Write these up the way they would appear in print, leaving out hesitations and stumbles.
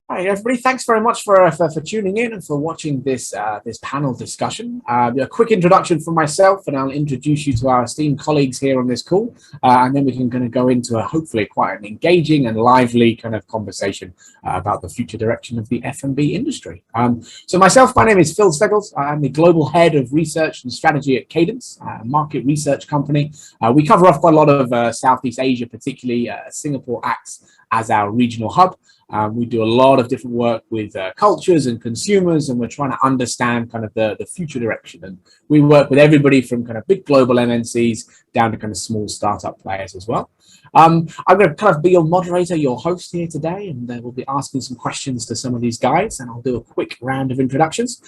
Hi, everybody. Thanks very much for tuning in and for watching this panel discussion. A quick introduction from myself, and I'll introduce you to our esteemed colleagues here on this call, and then we can kind of go into hopefully quite an engaging and lively kind of conversation about the future direction of the F&B industry. So myself, my name is Phil Steggles. I'm the global head of research and strategy at Cadence, a market research company. We cover off quite a lot of Southeast Asia, particularly Singapore acts as our regional hub. We do a lot of different work with cultures and consumers, and we're trying to understand kind of the future direction. And we work with everybody from kind of big global MNCs down to kind of small startup players as well. I'm going to kind of be your moderator, your host here today, and we'll be asking some questions to some of these guys, and I'll do a quick round of introductions.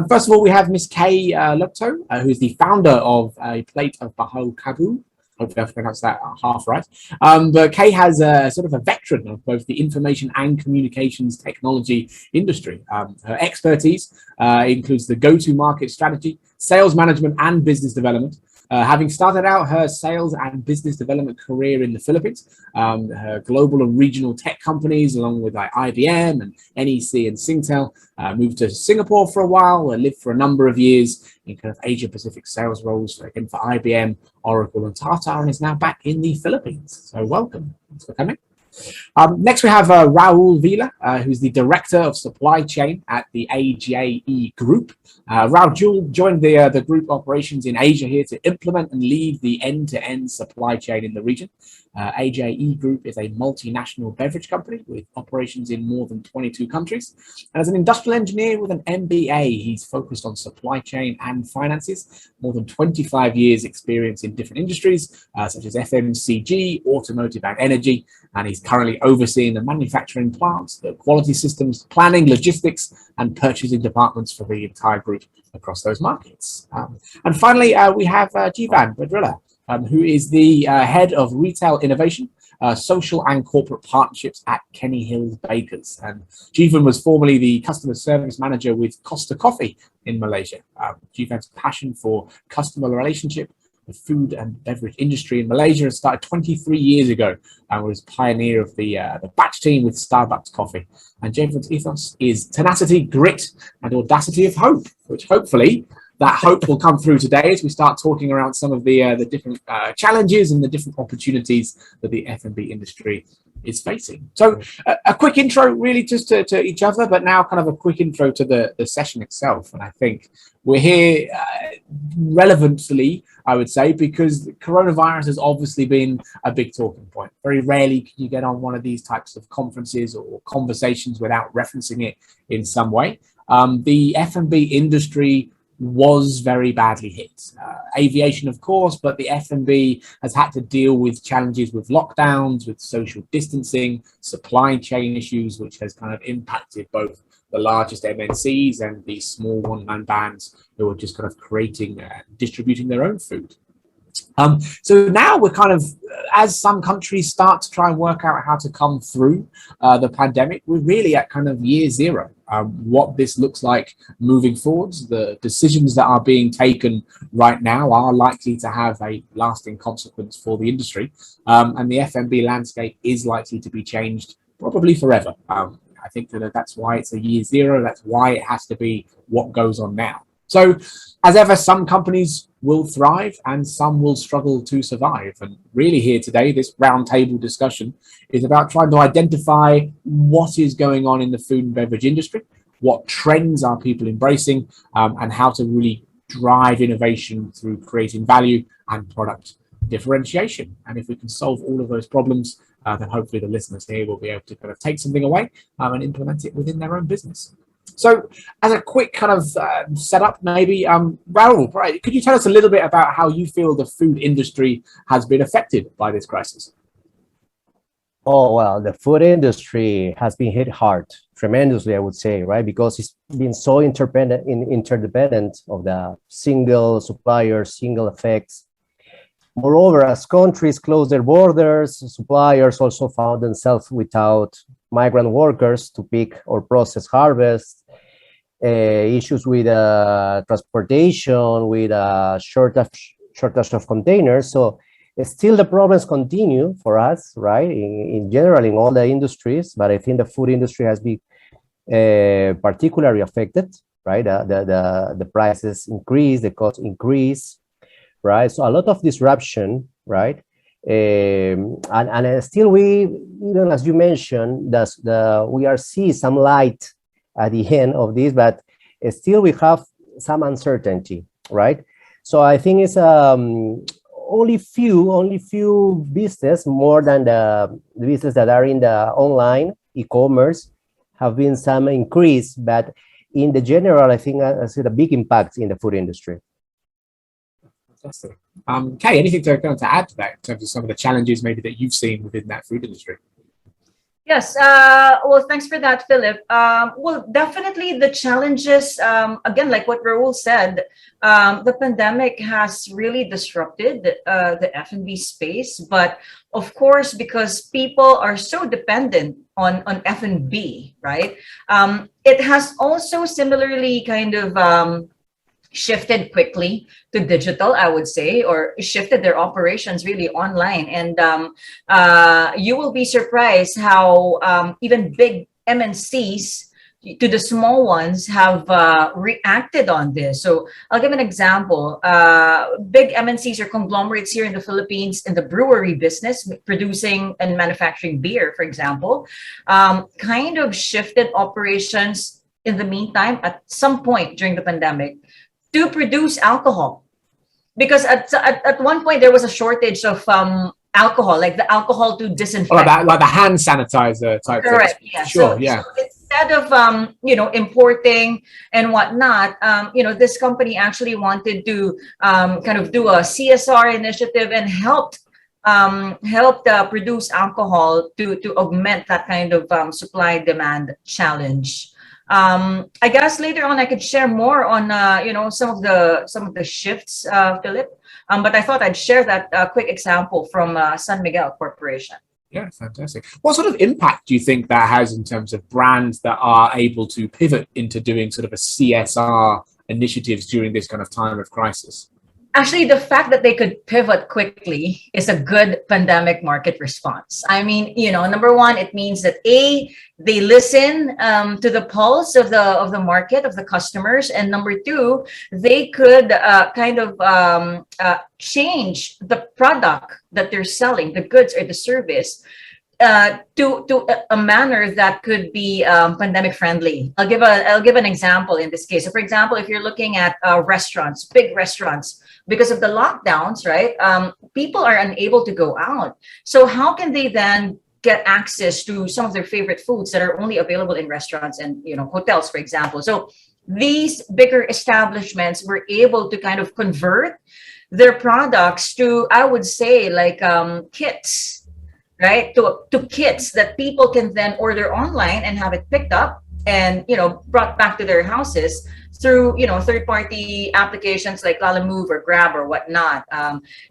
First of all, we have Miss Kay Lupto, who is the founder of A Plate of Bahau Kabu. Hopefully I've pronounced that half right. But Kay has a sort of a veteran of both the information and communications technology industry. Her expertise includes the go-to-market strategy, sales management, and business development. Having started out her sales and business development career in the Philippines, her global and regional tech companies, along with like IBM and NEC and Singtel, moved to Singapore for a while, lived for a number of years in kind of Asia Pacific sales roles, again for IBM, Oracle, and Tata, and is now back in the Philippines. So welcome. Thanks for coming. Next, we have Raul Vila, who's the Director of Supply Chain at the AJE Group. Raul joined the group operations in Asia here to implement and lead the end-to-end supply chain in the region. AJE Group is a multinational beverage company with operations in more than 22 countries. And as an industrial engineer with an MBA, he's focused on supply chain and finances, more than 25 years experience in different industries, such as FMCG, automotive, and energy. And he's currently overseeing the manufacturing plants, the quality systems, planning, logistics, and purchasing departments for the entire group across those markets. And finally, we have Jivan Badrilla, who is the head of retail innovation, social and corporate partnerships at Kenny Hills Bakers. And Jivan was formerly the customer service manager with Costa Coffee in Malaysia. Jivan's passion for customer relationship, the food and beverage industry in Malaysia started 23 years ago and was pioneer of the batch team with Starbucks coffee. And Jivan's ethos is tenacity, grit, and audacity of hope, which hopefully that hope will come through today as we start talking around some of the different challenges and the different opportunities that the F&B industry is facing. So a quick intro really just to each other, but now kind of a quick intro to the session itself. And I think we're here relevantly, I would say, because coronavirus has obviously been a big talking point. Very rarely can you get on one of these types of conferences or conversations without referencing it in some way. The F&B industry was very badly hit. Aviation, of course, but the F&B has had to deal with challenges with lockdowns, with social distancing, supply chain issues, which has kind of impacted both the largest MNCs and the small one-man bands who are just kind of creating, distributing their own food. So now we're kind of, as some countries start to try and work out how to come through the pandemic, we're really at kind of year zero. What this looks like moving forwards, the decisions that are being taken right now are likely to have a lasting consequence for the industry. And the F&B landscape is likely to be changed probably forever. I think that's why it's a year zero. That's why it has to be what goes on now. So as ever, some companies will thrive and some will struggle to survive. And really here today, this roundtable discussion is about trying to identify what is going on in the food and beverage industry, what trends are people embracing, and how to really drive innovation through creating value and product differentiation. And if we can solve all of those problems, then hopefully the listeners here will be able to kind of take something away and implement it within their own business. So as a quick kind of setup, maybe, Raul, right, could you tell us a little bit about how you feel the food industry has been affected by this crisis? Oh, well, the food industry has been hit hard, tremendously, I would say, right? Because it's been so interdependent of the single suppliers, single effects. Moreover, as countries closed their borders, suppliers also found themselves without migrant workers to pick or process harvest, issues with transportation, with shortage of containers. So still the problems continue for us, right? In general, in all the industries, but I think the food industry has been particularly affected, right? The prices increase, the cost increase, right? So a lot of disruption, right? And still we, even as you mentioned, we are seeing some light at the end of this, but still we have some uncertainty, right? So I think it's only few business, more than the business that are in the online e-commerce, have been some increase, but in the general, I think I see the big impact in the food industry. Fantastic. Kay, anything to add to that in terms of some of the challenges maybe that you've seen within that food industry? Yes. Well, thanks for that, Philip. Well, definitely the challenges, again, like what Raul said, the pandemic has really disrupted the F&B space. But of course, because people are so dependent on F&B, right? It has also similarly kind of shifted quickly to digital, I would say, or shifted their operations really online. And you will be surprised how even big MNCs to the small ones have reacted on this. So I'll give an example. Big MNCs or conglomerates here in the Philippines in the brewery business, producing and manufacturing beer, for example, kind of shifted operations in the meantime at some point during the pandemic to produce alcohol, because at one point there was a shortage of alcohol, like the alcohol to disinfect. Oh, like the hand sanitizer type. Correct. Yeah. Sure. So, yeah. So instead of importing and whatnot, this company actually wanted to kind of do a CSR initiative and helped produce alcohol to augment that kind of supply demand challenge. I guess later on I could share more on some of the shifts, Philip. But I thought I'd share that quick example from San Miguel Corporation. Yeah, fantastic. What sort of impact do you think that has in terms of brands that are able to pivot into doing sort of a CSR initiatives during this kind of time of crisis? Actually, the fact that they could pivot quickly is a good pandemic market response. I mean, number one, it means that they listen to the pulse of the market, of the customers, and number two, they could kind of change the product that they're selling, the goods or the service, to a manner that could be pandemic friendly. I'll give an example in this case. So, for example, if you're looking at restaurants, big restaurants, because of the lockdowns, right? People are unable to go out. So how can they then get access to some of their favorite foods that are only available in restaurants and hotels, for example? So these bigger establishments were able to kind of convert their products to, I would say, like kits, right? To kits that people can then order online and have it picked up and brought back to their houses through third-party applications like Lalamove or Grab or whatnot.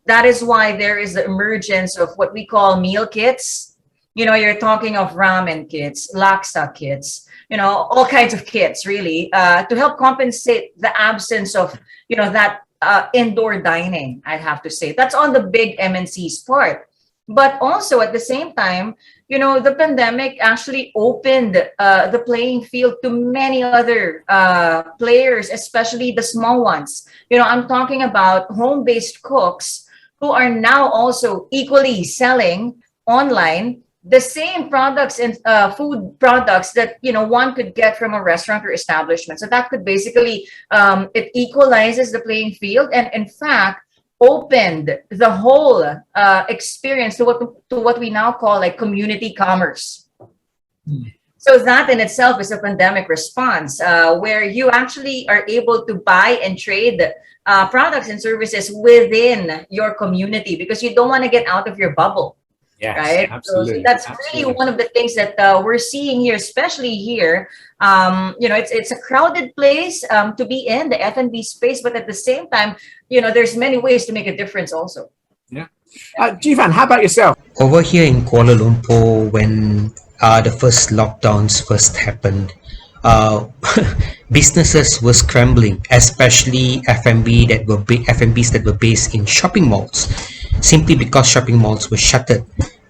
That is why there is the emergence of what we call meal kits. You're talking of ramen kits, laksa kits, all kinds of kits really, to help compensate the absence of that indoor dining. I have to say that's on the big MNC's part. But also at the same time, the pandemic actually opened the playing field to many other players, especially the small ones. I'm talking about home-based cooks who are now also equally selling online the same products and food products that one could get from a restaurant or establishment. So that could basically it equalizes the playing field, and in fact opened the whole experience to what we now call like community commerce. So that in itself is a pandemic response, where you actually are able to buy and trade products and services within your community because you don't want to get out of your bubble. Yes, right? Absolutely. So that's absolutely. really one of the things that we're seeing here, especially here. It's a crowded place to be in, the F&B space, but at the same time, there's many ways to make a difference also. Yeah. Jivan, how about yourself? Over here in Kuala Lumpur, when the first lockdowns first happened, businesses were scrambling, especially F&Bs that were based in shopping malls, simply because shopping malls were shuttered.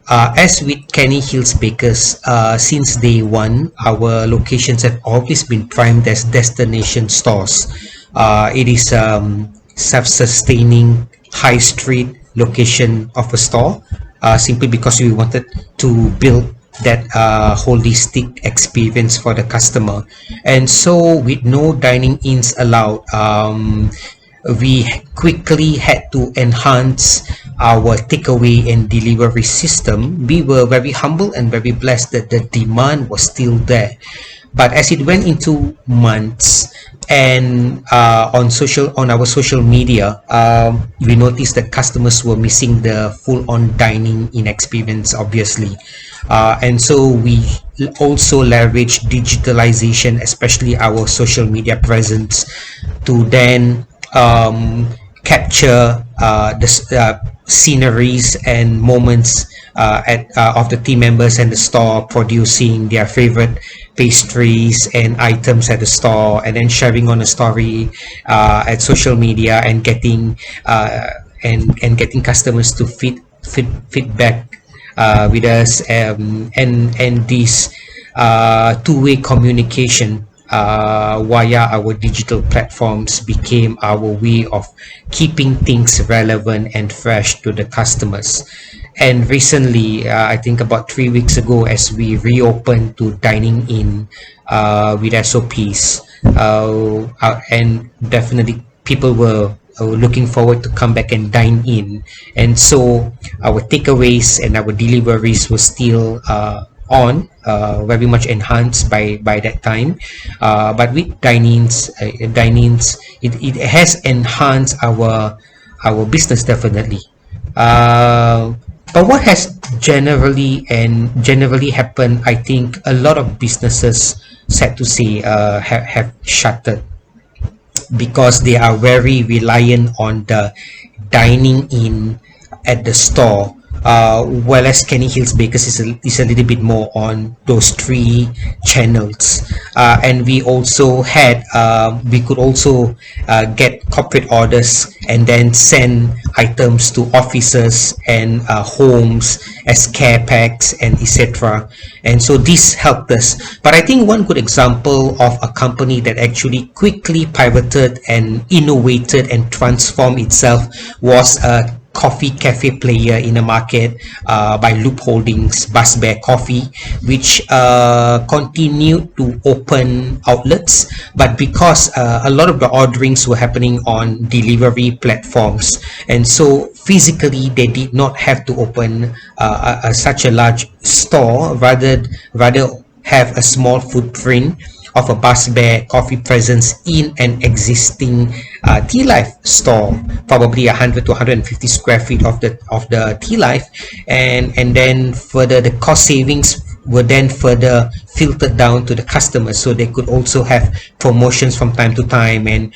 As with Kenny Hills Bakers, since day one, our locations have always been primed as destination stores. It is self-sustaining high street location of a store, simply because we wanted to build that holistic experience for the customer. And so, with no dining ins allowed, we quickly had to enhance our takeaway and delivery system. We were very humble and very blessed that the demand was still there. But as it went into months, and on our social media, we noticed that customers were missing the full-on dining in experience, obviously. And so we also leverage digitalization, especially our social media presence, to then capture the sceneries and moments of the team members and the store producing their favorite pastries and items at the store, and then sharing on a story at social media, and getting getting customers to feedback with us, and this two-way communication via our digital platforms became our way of keeping things relevant and fresh to the customers. And recently, I think about 3 weeks ago, as we reopened to dining in with SOPs, and definitely people were looking forward to come back and dine in. And so our takeaways and our deliveries were still very much enhanced by that time. But with dine-ins, it has enhanced our business, definitely. But what has generally happened, I think a lot of businesses, sad to say, have shuttered, because they are very reliant on the dining in at the store. Whereas Kenny Hills Bakers is a little bit more on those three channels. And we also had, we could also get corporate orders and then send items to offices and homes as care packs and etc. And so this helped us. But I think one good example of a company that actually quickly pivoted and innovated and transformed itself was a coffee cafe player in the market, by Loop Holdings, Bus Bear Coffee, which continued to open outlets, but because a lot of the orderings were happening on delivery platforms, and so physically they did not have to open such a large store, rather have a small footprint of a Bus Bear Coffee presence in an existing Tea Life store, probably 100 to 150 square feet of the Tea Life, and then further the cost savings were then further filtered down to the customers, so they could also have promotions from time to time, and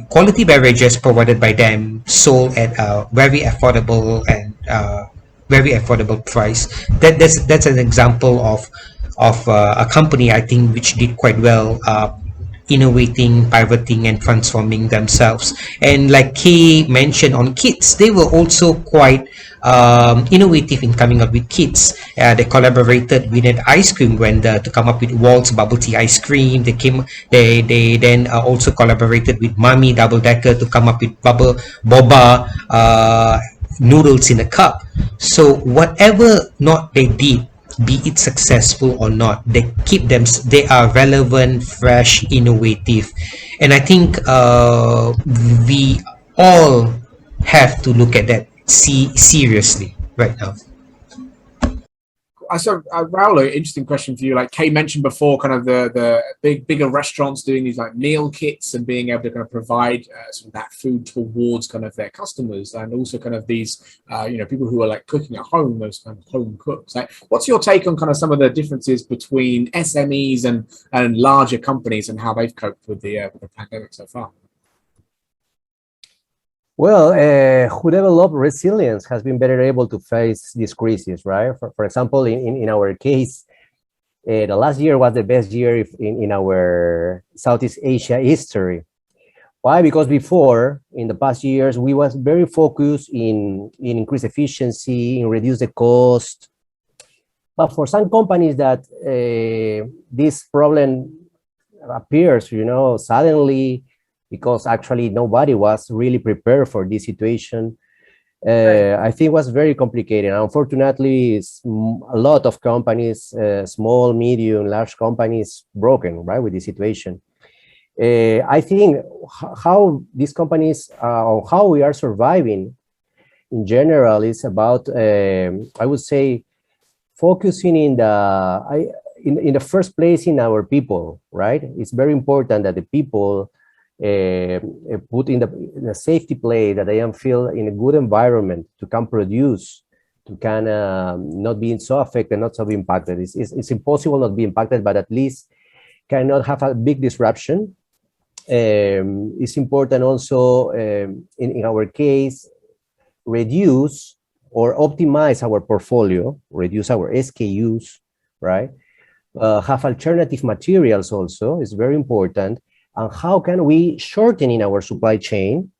quality beverages provided by them sold at a very affordable price. That's an example of a company, I think, which did quite well, innovating, pivoting, and transforming themselves. And like Kay mentioned on kids, they were also quite innovative in coming up with kids. They collaborated with an ice cream vendor to come up with Waltz bubble tea ice cream. They then also collaborated with Mommy Double Decker to come up with boba noodles in a cup. So whatever not they did, be it successful or not, they are relevant, fresh, innovative. And I think we all have to look at that seriously right now. So, Raul, an interesting question for you. Like Kay mentioned before, kind of the bigger restaurants doing these like meal kits and being able to kind of provide sort of that food towards kind of their customers, and also kind of these people who are like cooking at home, those kind of home cooks. Like, what's your take on kind of some of the differences between SMEs and larger companies and how they've coped with the pandemic so far? Well, who developed resilience has been better able to face this crisis, right? For example, in our case, the last year was the best year in our Southeast Asia history. Why? Because before, in the past years, we was very focused in increase efficiency, in reduce the cost, But for some companies that this problem appears, suddenly, because actually nobody was really prepared for this situation, I think was very complicated. Unfortunately, a lot of companies, small, medium, large companies, broken, right, with this situation. I think how these companies, or how we are surviving in general, is about, I would say, focusing in the first place in our people, right? It's very important that the people put in the safety play, that they feel in a good environment to can produce, to can not be so affected, not so be impacted. It's impossible not be impacted, but at least cannot have a big disruption. It's important also, in our case, reduce or optimize our portfolio, reduce our SKUs, right? Have alternative materials also is very important. And how can we shorten in our supply chain,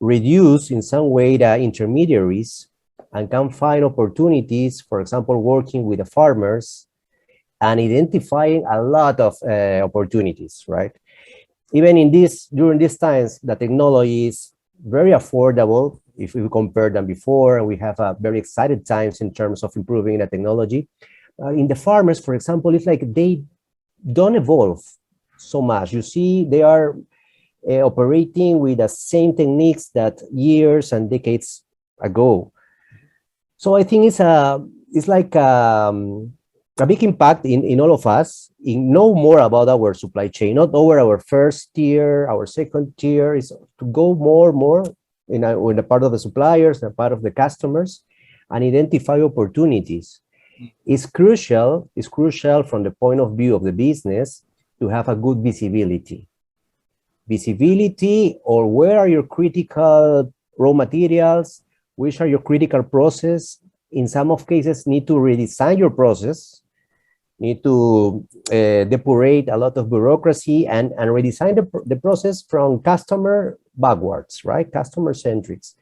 reduce in some way the intermediaries, and can find opportunities, for example, working with the farmers and identifying a lot of opportunities, right? Even during these times, the technology is very affordable if we compare them before, and we have very excited times in terms of improving the technology. In the farmers, for example, it's like they don't evolve so much. You see, they are operating with the same techniques that years and decades ago. So I think it's like a big impact in all of us, in know more about our supply chain, not over our first tier, our second tier, is to go more in the part of the suppliers, the part of the customers, and identify opportunities. It's crucial from the point of view of the business to have a good visibility. Visibility, or where are your critical raw materials, which are your critical process. In some of cases, need to redesign your process, need to depurate a lot of bureaucracy and redesign the process from customer backwards, right? Customer centrics.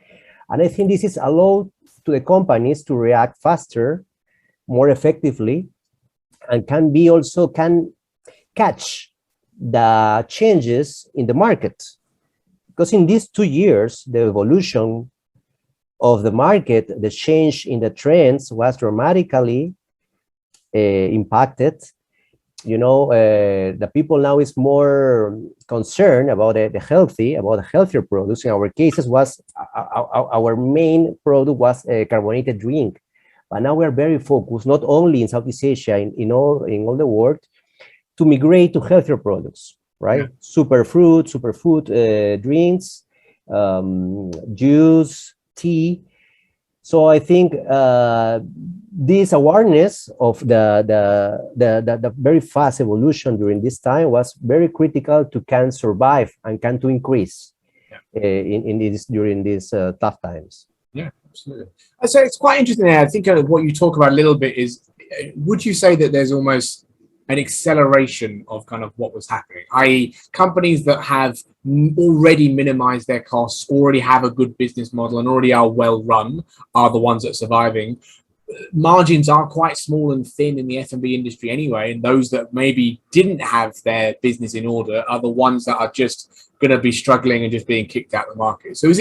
And I think this is allowed to the companies to react faster, more effectively, and can catch the changes in the market. Because in these 2 years, the evolution of the market, the change in the trends was dramatically impacted. The people now is more concerned about the healthier products. In our cases, was our main product was a carbonated drink. But now we are very focused, not only in Southeast Asia, in all the world, to migrate to healthier products, right? Yeah. Superfood drinks, juice, tea. So I think this awareness of the very fast evolution during this time was very critical to can survive and can to increase during these tough times. Yeah, absolutely. So it's quite interesting. I think what you talk about a little bit is, would you say that there's almost an acceleration of kind of what was happening, i.e. companies that have already minimized their costs, already have a good business model and already are well run, are the ones that are surviving. Margins are quite small and thin in the F&B industry anyway, and those that maybe didn't have their business in order are the ones that are just going to be struggling and just being kicked out of the market. So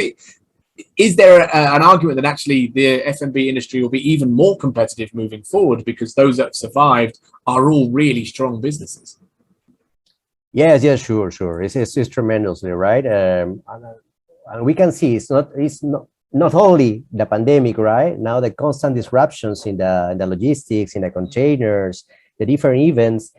is there an argument that actually the F&B industry will be even more competitive moving forward because those that have survived are all really strong businesses? Yes, sure. It's tremendously, right? And we can see it's not only the pandemic, right? Now the constant disruptions in the logistics, in the containers, the different events,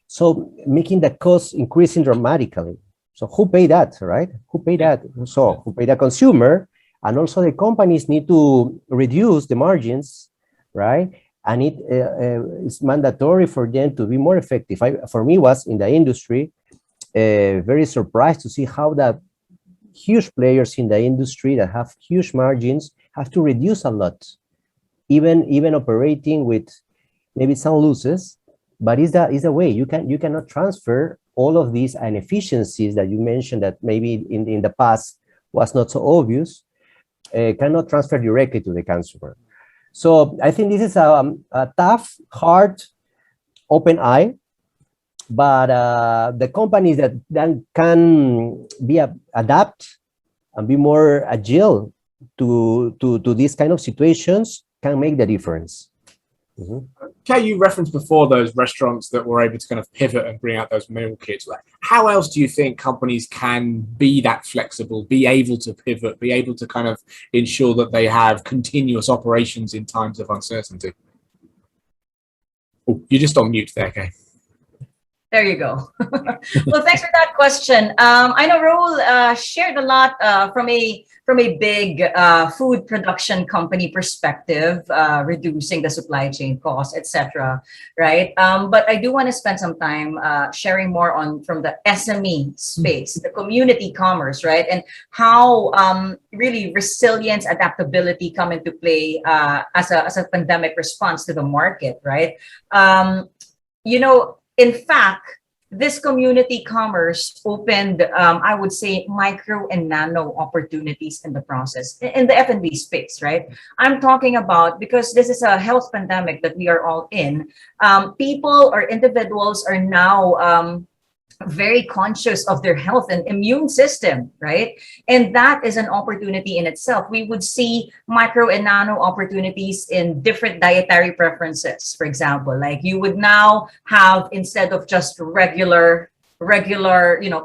so making the cost increasing dramatically. So who pay that, right? Who pay that? So who pay the consumer? And also the companies need to reduce the margins, right? And it's mandatory for them to be more effective. For me, was in the industry, very surprised to see how the huge players in the industry that have huge margins have to reduce a lot, even operating with maybe some losses. But is the way you cannot transfer all of these inefficiencies that you mentioned that maybe in the past was not so obvious. Cannot transfer directly to the consumer. So I think this is a tough, hard, open eye, but the companies that then can be adapt and be more agile to these kind of situations can make the difference. Okay, you referenced before those restaurants that were able to kind of pivot and bring out those meal kits. Like, how else do you think companies can be that flexible, be able to pivot, be able to kind of ensure that they have continuous operations in times of uncertainty? Oh, you're just on mute there, okay? There you go. Well, thanks for that question. I know Raul shared a lot from a big food production company perspective, reducing the supply chain costs, etc. Right? But I do want to spend some time sharing more on from the SME space, the community commerce, right, and how really resilience, adaptability come into play as a pandemic response to the market, right? In fact, this community commerce opened, I would say, micro and nano opportunities in the process, in the F&B space, right? I'm talking about, because this is a health pandemic that we are all in, people or individuals are now very conscious of their health and immune system, right? And that is an opportunity in itself. We would see micro and nano opportunities in different dietary preferences. For example, like you would now have, instead of just regular,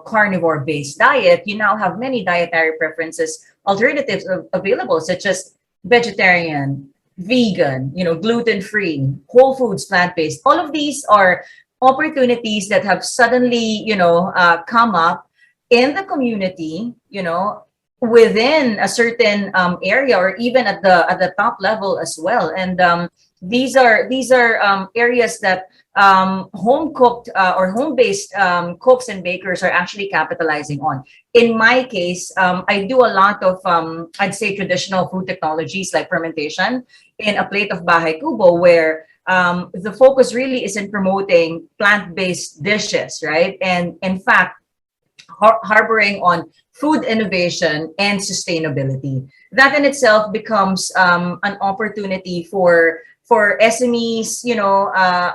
carnivore based diet, you now have many dietary preferences, alternatives available, such as vegetarian, vegan, gluten free, whole foods, plant based. All of these are opportunities that have suddenly, come up in the community, within a certain area, or even at the top level as well. And these are areas that home cooked or home based cooks and bakers are actually capitalizing on. In my case, I do a lot of I'd say traditional food technologies like fermentation in a plate of Bahay Kubo, where the focus really is in promoting plant-based dishes, right? And in fact, harboring on food innovation and sustainability. That in itself becomes an opportunity for SMEs,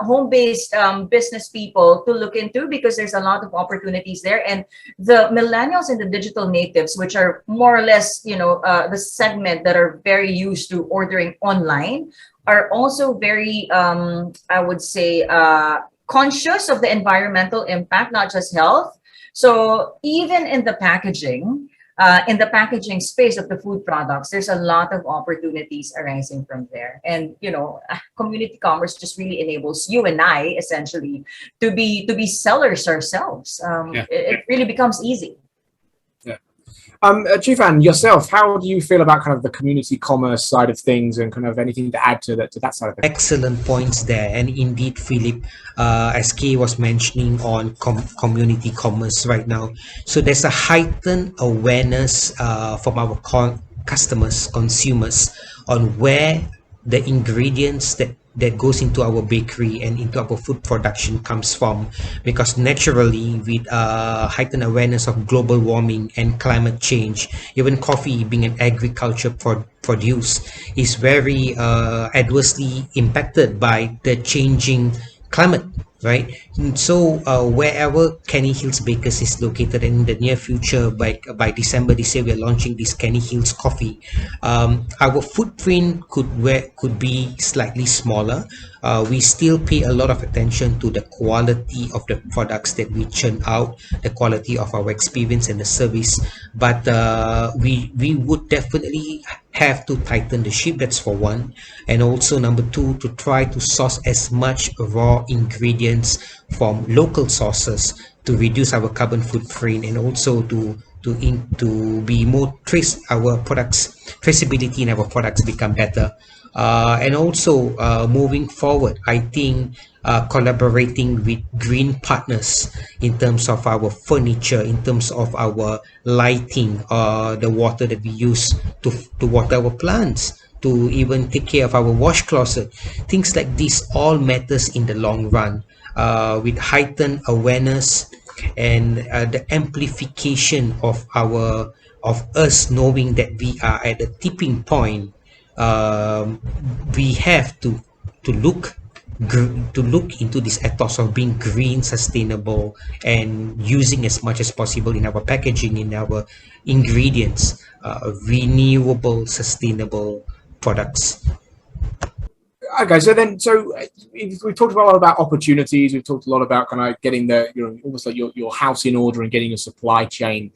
home-based business people to look into, because there's a lot of opportunities there. And the millennials and the digital natives, which are more or less, the segment that are very used to ordering online, are also very, I would say, conscious of the environmental impact, not just health. So even in the packaging space of the food products, there's a lot of opportunities arising from there. And, community commerce just really enables you and I essentially to be sellers ourselves. It really becomes easy. Chifan, yourself, how do you feel about kind of the community commerce side of things, and kind of anything to add to that side of things? Excellent points there. And indeed, Philip, as Kay was mentioning on community commerce right now, so there's a heightened awareness from our customers, consumers, on where the ingredients that goes into our bakery and into our food production comes from, because naturally, with heightened awareness of global warming and climate change, even coffee being an agriculture produce is very adversely impacted by the changing climate, right? And so wherever Kenny Hills Bakers is located, in the near future, by December this year, we are launching this Kenny Hills coffee. Our footprint could be slightly smaller. We still pay a lot of attention to the quality of the products that we churn out, the quality of our experience and the service, but we would definitely have to tighten the ship. That's for one. And also, number two, to try to source as much raw ingredients from local sources to reduce our carbon footprint, and also to be more our products traceability in our products become better. And also, moving forward, I think collaborating with green partners in terms of our furniture, in terms of our lighting, the water that we use to water our plants, to even take care of our wash closet, things like this all matters in the long run. With heightened awareness and the amplification of us knowing that we are at a tipping point, we have to look to look into this ethos of being green, sustainable, and using as much as possible in our packaging, in our ingredients, renewable, sustainable products. Okay, so we've talked a lot about opportunities. We've talked a lot about kind of getting the, almost like your house in order and getting your supply chain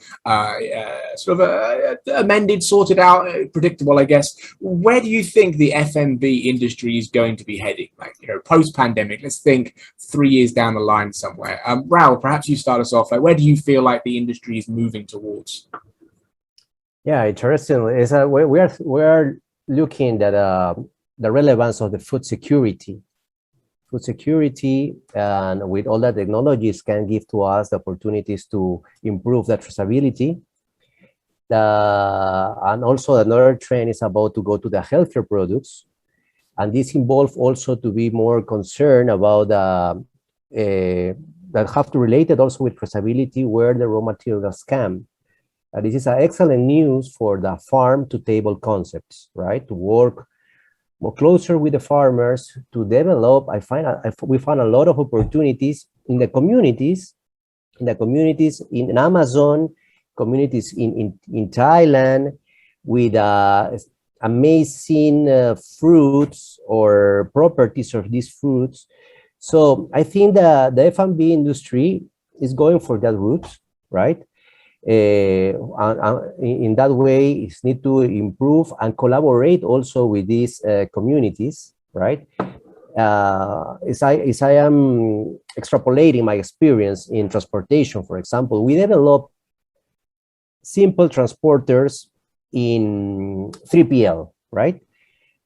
sort of amended, sorted out, predictable, I guess. Where do you think the F&B industry is going to be heading? Like, post pandemic, let's think 3 years down the line somewhere. Raul, perhaps you start us off. Like, where do you feel like the industry is moving towards? Yeah, interesting. Is we are looking at the relevance of the food security. Food security, and with all the technologies, can give to us the opportunities to improve the traceability. And also another trend is about to go to the healthier products. And this involves also to be more concerned about that have to relate it also with traceability, where the raw materials come. This is excellent news for the farm to table concepts, right? To work more closer with the farmers to develop. We find a lot of opportunities in the communities, in Amazon, communities in Thailand, with amazing fruits or properties of these fruits. So I think the F&B industry is going for that route, right? In that way, it needs to improve and collaborate also with these communities, right? As I am extrapolating my experience in transportation, for example, we developed simple transporters in 3PL, right?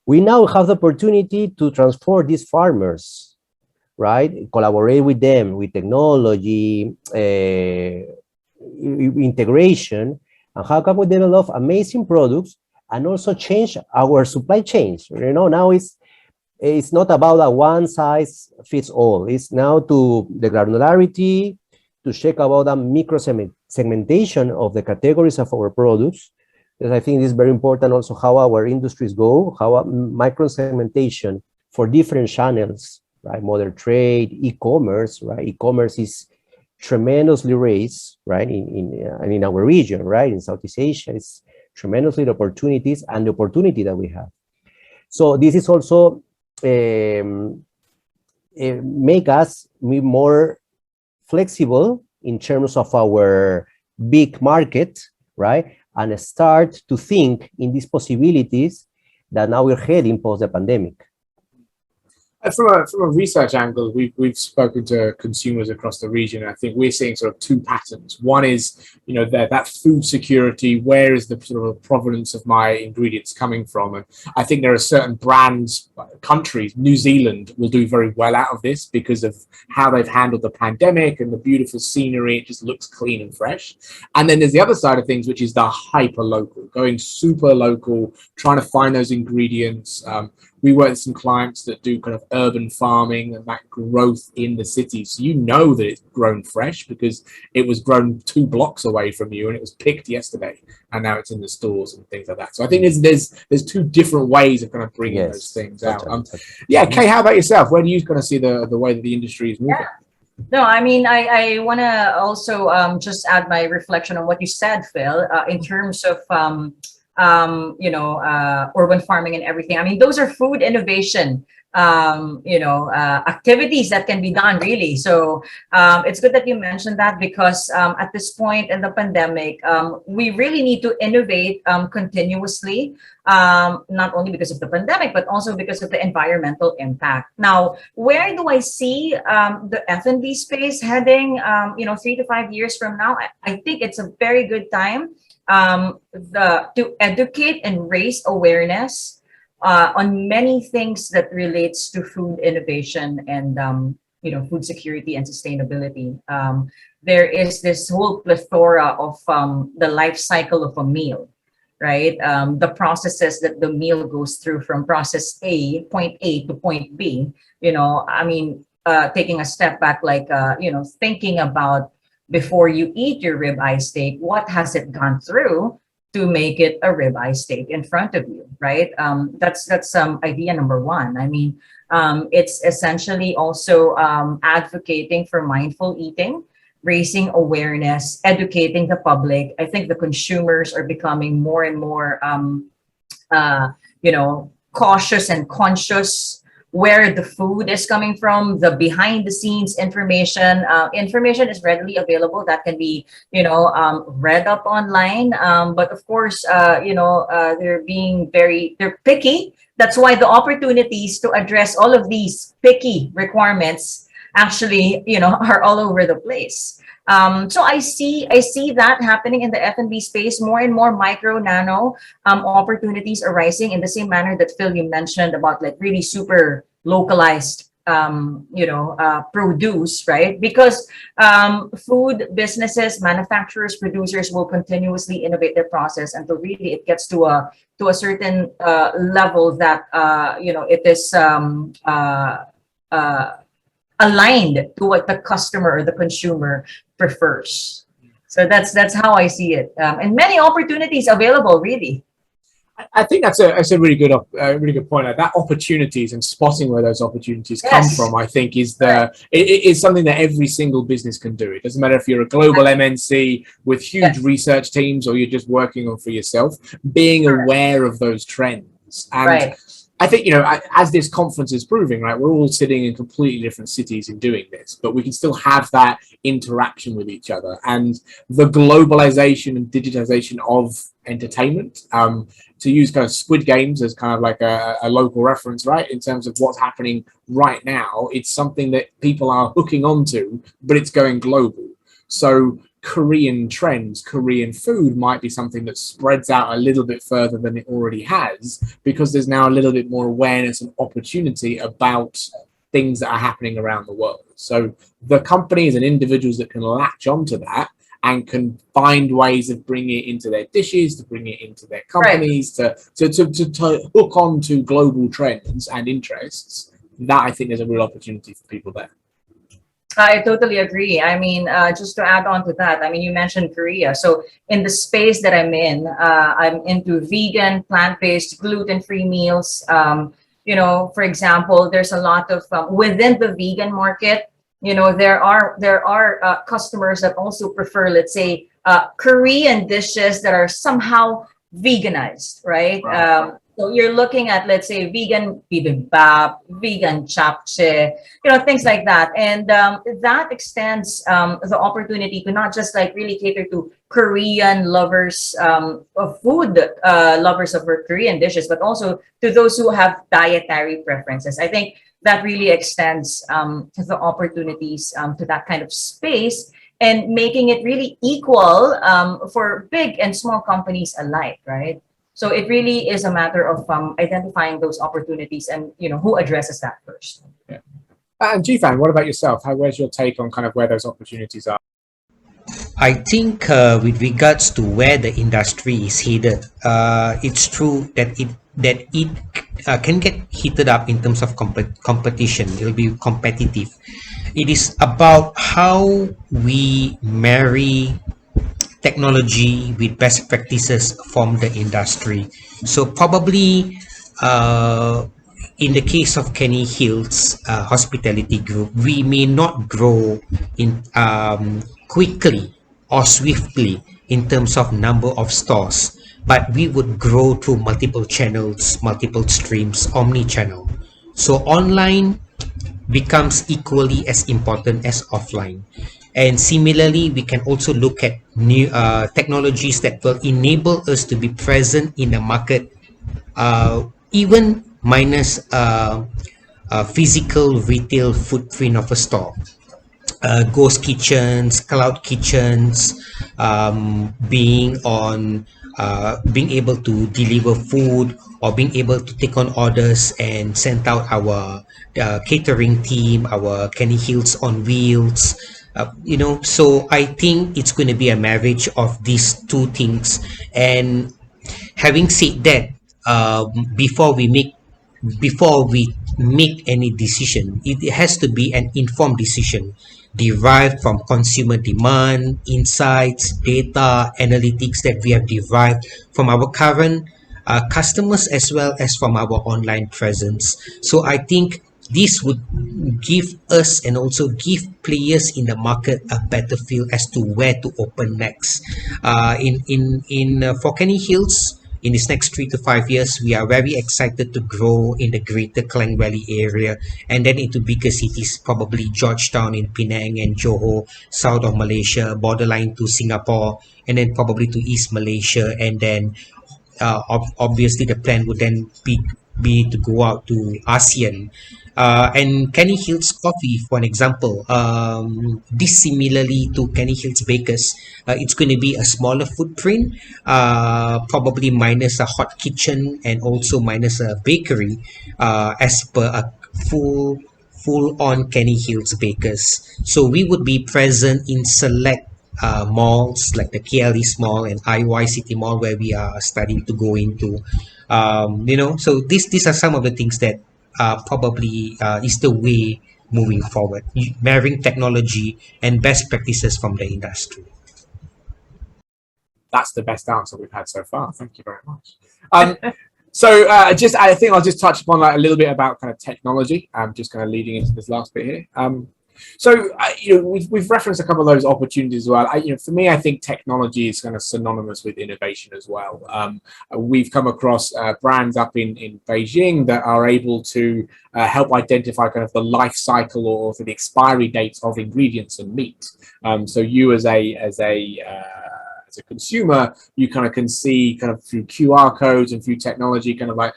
We now have the opportunity to transport these farmers, right? Collaborate with them with technology, integration, and how can we develop amazing products and also change our supply chains. Now it's not about a one size fits all. It's now to the granularity, to check about the micro segmentation of the categories of our products. Because I think it's very important also how our industries go, how micro segmentation for different channels, right? Modern trade, e-commerce, right? E-commerce is tremendously raised, right, in our region, right, in Southeast Asia. It's tremendously the opportunities and the opportunity that we have. So this is also make us be more flexible in terms of our big market, right, and start to think in these possibilities that now we're heading post the pandemic. From a research angle, we've spoken to consumers across the region. I think we're seeing sort of two patterns. One is, that food security. Where is the sort of provenance of my ingredients coming from? And I think there are certain brands, countries. New Zealand will do very well out of this because of how they've handled the pandemic and the beautiful scenery. It just looks clean and fresh. And then there's the other side of things, which is the hyper local, going super local, trying to find those ingredients. We work with some clients that do kind of urban farming and that growth in the city. So that it's grown fresh because it was grown 2 blocks away from you and it was picked yesterday and now it's in the stores and things like that. So I think there's 2 different ways of kind of bringing those things out. Yeah, Kay, how about yourself? Where do you kind of see the way that the industry is moving? Yeah. No, I mean, I want to also just add my reflection on what you said, Phil, in terms of urban farming and everything. I mean, those are food innovation, activities that can be done, really. So it's good that you mentioned that because at this point in the pandemic, we really need to innovate continuously, not only because of the pandemic, but also because of the environmental impact. Now, where do I see the F&B space heading, 3 to 5 years from now? I think it's a very good time to educate and raise awareness on many things that relates to food innovation and food security and sustainability. There is this whole plethora of the life cycle of a meal, right? The processes that the meal goes through from process point A to point B. Taking a step back, like thinking about before you eat your ribeye steak, what has it gone through to make it a ribeye steak in front of you, right? That's idea number one. I mean, it's essentially also advocating for mindful eating, raising awareness, educating the public. I think the consumers are becoming more and more, cautious and conscious where the food is coming from, the behind the scenes information. Information is readily available that can be, read up online. But of course, they're picky. That's why the opportunities to address all of these picky requirements actually, are all over the place. So I see that happening in the F&B space, more and more micro nano opportunities arising in the same manner that Phil, you mentioned about like really super localized produce, right? Because food businesses, manufacturers, producers will continuously innovate their process until really it gets to a certain level that it is aligned to what the customer or the consumer prefers. So that's how I see it, and many opportunities available, really. I think that's a really good point. Like that opportunities and spotting where those opportunities come Yes. from, I think, is it is something that every single business can do. It doesn't matter if you're a global MNC with huge Yes. research teams or you're just working on for yourself. Being aware of those trends, and Right. I think, as this conference is proving, right, we're all sitting in completely different cities in doing this, but we can still have that interaction with each other. And the globalization and digitization of entertainment, to use kind of Squid Games as kind of like a local reference, right, in terms of what's happening right now, it's something that people are hooking onto, but it's going global. So Korean trends, Korean food might be something that spreads out a little bit further than it already has, because there's now a little bit more awareness and opportunity about things that are happening around the world. So the companies and individuals that can latch onto that and can find ways of bringing it into their dishes, to bring it into their companies, to hook on to global trends and interests, that I think there's a real opportunity for people there. I totally agree. I mean, just to add on to that, I mean, you mentioned Korea. So in the space that I'm into vegan, plant-based, gluten-free meals. For example, there's a lot of within the vegan market. There are customers that also prefer, let's say, Korean dishes that are somehow veganized, right? Right. So you're looking at, let's say, vegan bibimbap, vegan japchae, things like that. And that extends the opportunity to not just like really cater to Korean lovers of food, lovers of Korean dishes, but also to those who have dietary preferences. I think that really extends the opportunities to that kind of space, and making it really equal for big and small companies alike, right? So it really is a matter of identifying those opportunities and who addresses that first. Yeah. And Jifan, what about yourself? Where's your take on kind of where those opportunities are? I think with regards to where the industry is headed, it's true that it can get heated up in terms of competition. It will be competitive. It is about how we marry technology with best practices from the industry. So probably in the case of Kenny Hill's hospitality group, we may not grow in quickly or swiftly in terms of number of stores, but we would grow through multiple channels, multiple streams, omni-channel. So online becomes equally as important as offline. And similarly, we can also look at new technologies that will enable us to be present in the market, even minus physical retail footprint of a store. Ghost kitchens, cloud kitchens, being able to deliver food, or being able to take on orders and send out our catering team, our Kenny Hills on wheels. So I think it's going to be a marriage of these two things. And having said that, before we make any decision, it has to be an informed decision derived from consumer demand, insights, data, analytics that we have derived from our current customers as well as from our online presence. So I think this would give us and also give players in the market a better feel as to where to open next. For Kenny Hills, in this next 3 to 5 years, we are very excited to grow in the greater Klang Valley area and then into bigger cities, probably Georgetown in Penang and Johor, south of Malaysia, borderline to Singapore, and then probably to East Malaysia, and then obviously the plan would then be to go out to ASEAN. And Kenny Hills Coffee, for an example, dissimilarly to Kenny Hills Bakers, it's going to be a smaller footprint, probably minus a hot kitchen and also minus a bakery, as per a full on Kenny Hills Bakers. So we would be present in select malls like the KLE's Mall and IY City Mall, where we are starting to go into. So these are some of the things that probably is the way moving forward, marrying technology and best practices from the industry. That's the best answer we've had so far. Thank you very much. I think I'll just touch upon a little bit about kind of technology. Just kind of leading into this last bit here. We've referenced a couple of those opportunities as well. For me, I think technology is kind of synonymous with innovation as well. We've come across brands up in Beijing that are able to help identify kind of the life cycle or the expiry dates of ingredients and meat. So you as a consumer, you kind of can see kind of through QR codes and through technology kind of like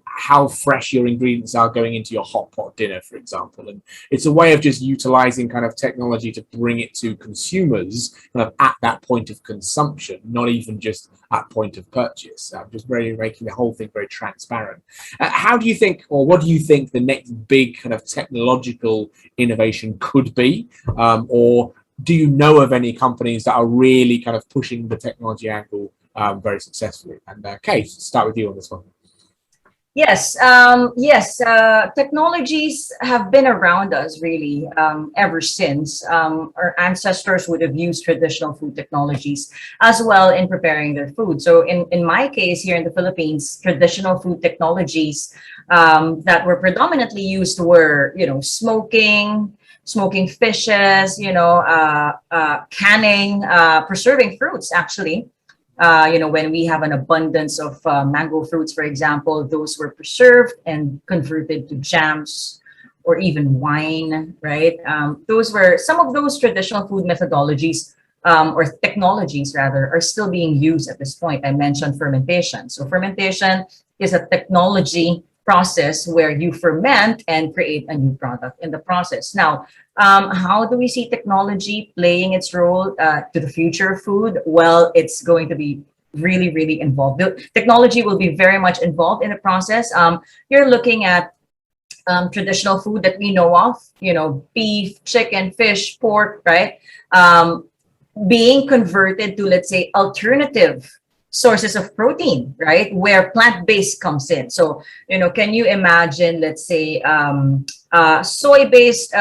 how fresh your ingredients are going into your hot pot dinner, for example. And it's a way of just utilizing kind of technology to bring it to consumers kind of at that point of consumption, not even just at point of purchase. Just really making the whole thing very transparent. How do you think, or what do you think the next big kind of technological innovation could be? Or do you know of any companies that are really kind of pushing the technology angle very successfully? And Kate, start with you on this one. Yes, technologies have been around us really ever since. Our ancestors would have used traditional food technologies as well in preparing their food. So in my case here in the Philippines, traditional food technologies that were predominantly used were, smoking fishes, canning, preserving fruits, actually. When we have an abundance of mango fruits, for example, those were preserved and converted to jams or even wine, right? Those were some of those traditional food methodologies or technologies, rather, are still being used at this point. I mentioned fermentation. So fermentation is a technology process where you ferment and create a new product in the process. Now, how do we see technology playing its role to the future of food? Well, it's going to be really, really involved. The technology will be very much involved in the process. You're looking at traditional food that we know of, beef, chicken, fish, pork, right? Being converted to, let's say, alternative sources of protein, right? Where plant-based comes in. So, can you imagine, let's say, soy-based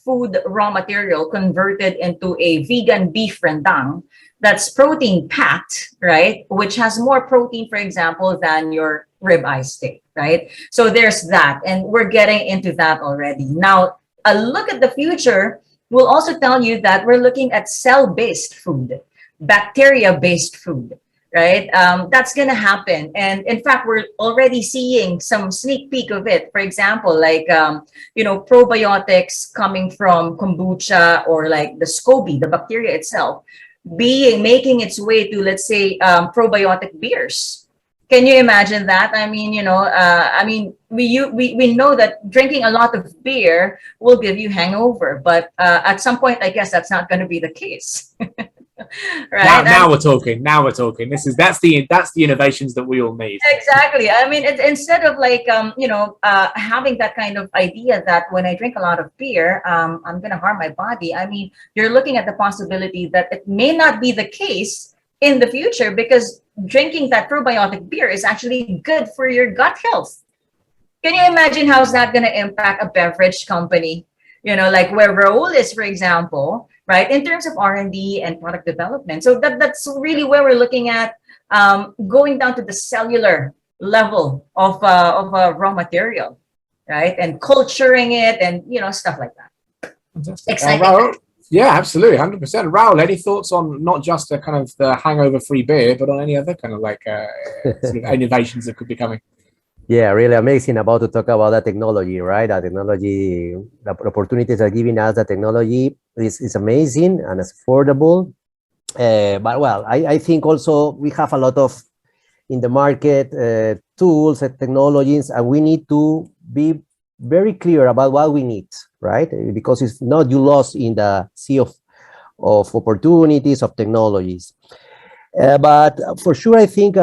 food raw material converted into a vegan beef rendang that's protein packed, right? Which has more protein, for example, than your ribeye steak, right? So there's that. And we're getting into that already. Now, a look at the future will also tell you that we're looking at cell-based food, bacteria-based food, right? That's going to happen. And in fact, we're already seeing some sneak peek of it. For example, like, probiotics coming from kombucha, or like the SCOBY, the bacteria itself, making its way to, let's say, probiotic beers. Can you imagine that? I mean, we know that drinking a lot of beer will give you hangover, but at some point, I guess that's not going to be the case. Right. Now we're talking. That's the innovations that we all need. Exactly. I mean, instead of like having that kind of idea that when I drink a lot of beer, I'm going to harm my body. I mean, you're looking at the possibility that it may not be the case in the future, because drinking that probiotic beer is actually good for your gut health. Can you imagine how's that going to impact a beverage company? You know, like where Raul is, for example, right? In terms of R&D and product development. So that's really where we're looking at going down to the cellular level of a raw material, right? And culturing it and, you know, stuff like that. Fantastic. Exciting. Raul, yeah, absolutely, 100%. Raul, any thoughts on not just the kind of the hangover-free beer, but on any other kind of like sort of innovations that could be coming? Yeah, really amazing about to talk about that technology, right? That technology, the opportunities are giving us. The technology is amazing and it's affordable. But well, I think also we have a lot of in the market tools and technologies, and we need to be very clear about what we need, right? Because if not, you lost in the sea of opportunities of technologies. But for sure, I think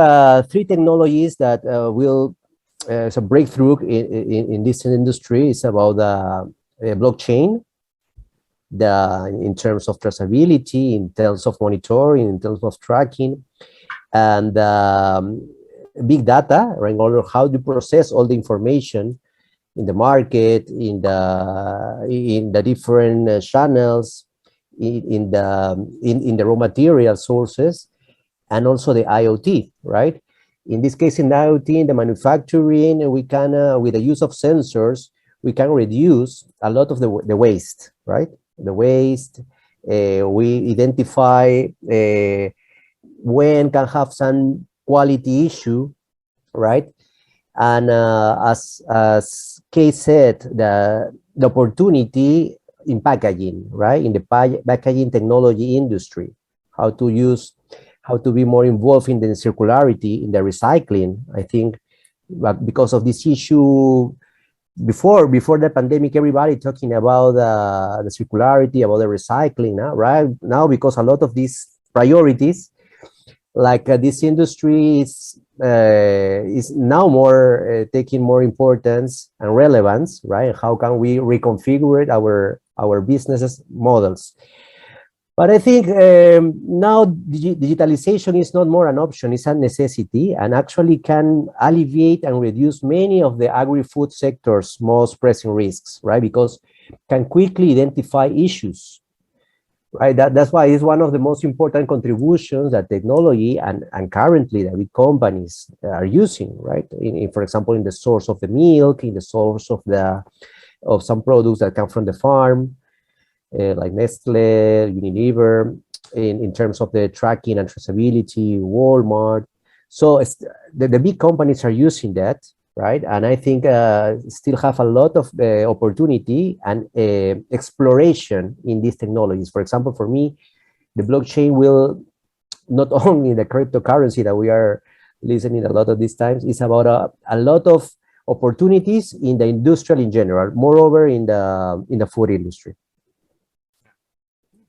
three technologies that will it's a breakthrough in this industry is about the blockchain, in terms of traceability, in terms of monitoring, in terms of tracking, and big data, right? In order how to process all the information in the market, in the different channels, in the raw material sources, and also the IoT, right? In this case, in IoT, in the manufacturing, we can, with the use of sensors, we can reduce a lot of the waste, right? The waste, we identify when can have some quality issue, right? And as Kay said, the opportunity in packaging, right? In the packaging technology industry, how to be more involved in the circularity, in the recycling. I think because of this issue, before the pandemic, everybody talking about the circularity, about the recycling, right? Now, because a lot of these priorities, like this industry is now more taking more importance and relevance, right? How can we reconfigure our businesses models? But I think now digitalization is not more an option, it's a necessity, and actually can alleviate and reduce many of the agri-food sector's most pressing risks, right? Because can quickly identify issues, right? That's why it's one of the most important contributions that technology and currently the big companies are using, right? For example, in the source of the milk, in the source of some products that come from the farm, like Nestle, Unilever, in terms of the tracking and traceability, Walmart. So the big companies are using that, right? And I think still have a lot of opportunity and exploration in these technologies. For example, for me, the blockchain will not only the cryptocurrency that we are listening a lot of these times, is about a lot of opportunities in the industrial in general, moreover in the food industry.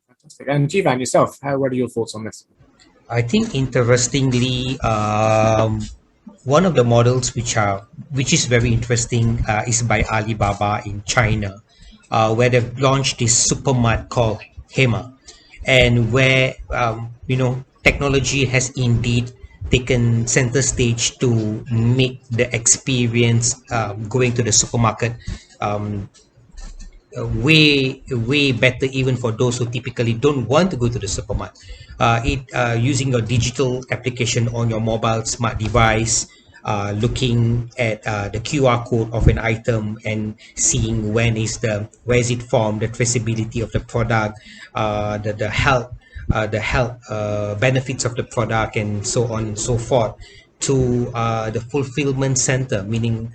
Fantastic. And Jivan, yourself, what are your thoughts on this? I think interestingly, one of the models which is very interesting is by Alibaba in China, where they've launched this supermart called Hema, and where technology has indeed taken center stage to make the experience going to the supermarket way better, even for those who typically don't want to go to the supermarket. Using your digital application on your mobile smart device, looking at the QR code of an item and seeing where is it from, the traceability of the product, the health benefits of the product, and so on and so forth, to the fulfillment center, meaning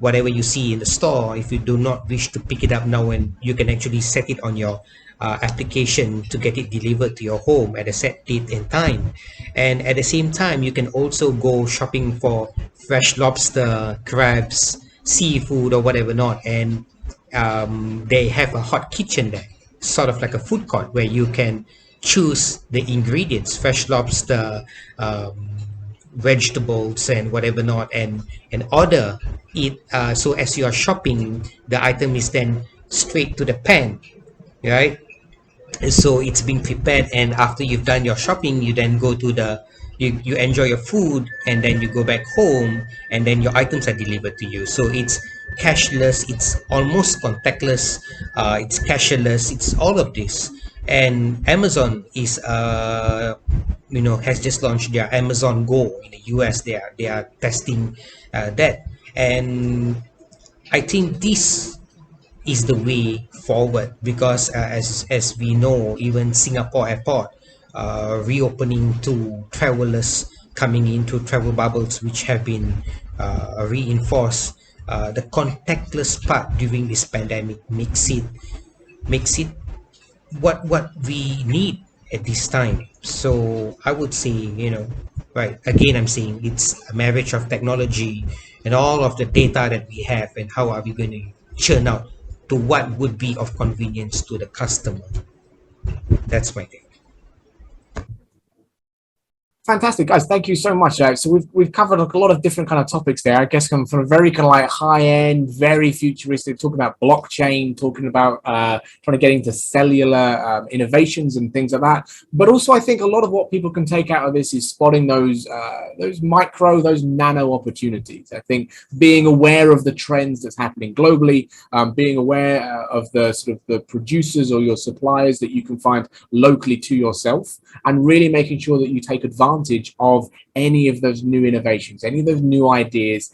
whatever you see in the store, if you do not wish to pick it up now, and you can actually set it on your application to get it delivered to your home at a set date and time. And at the same time, you can also go shopping for fresh lobster, crabs, seafood, or whatever not, and they have a hot kitchen there, sort of like a food court, where you can choose the ingredients, fresh lobster, vegetables, and whatever not, and order it. So as you are shopping, the item is then straight to the pan, right? So it's being prepared, and after you've done your shopping, you then go to the you enjoy your food, and then you go back home, and then your items are delivered to you. So it's cashless, it's almost contactless, it's cashless, it's all of this. And Amazon is has just launched their Amazon Go in the US. They are testing that, and I think this is the way forward, because as we know, even Singapore airport reopening to travelers coming into travel bubbles, which have been reinforced. The contactless part during this pandemic makes it what we need at this time. So I would say, right, again, I'm saying it's a marriage of technology and all of the data that we have, and how are we going to churn out to what would be of convenience to the customer. That's my take. Fantastic, guys. Thank you so much. So we've covered a lot of different kind of topics there. I guess from a very kind of like high end, very futuristic, talking about blockchain, talking about trying to get into cellular innovations and things like that. But also, I think a lot of what people can take out of this is spotting those micro, those nano opportunities. I think being aware of the trends that's happening globally, being aware of the sort of the producers or your suppliers that you can find locally to yourself, and really making sure that you take advantage of any of those new innovations, any of those new ideas.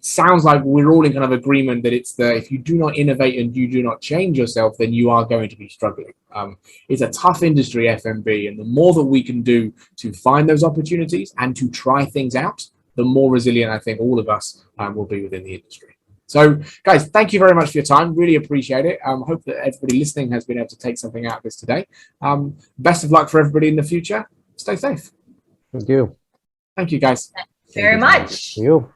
Sounds like we're all in kind of agreement that if you do not innovate and you do not change yourself, then you are going to be struggling. It's a tough industry, F&B, and the more that we can do to find those opportunities and to try things out, the more resilient I think all of us will be within the industry. So, guys, thank you very much for your time. Really appreciate it. Hope that everybody listening has been able to take something out of this today. Best of luck for everybody in the future. Stay safe. Thank you. Thank you, guys. Very much. Thank you.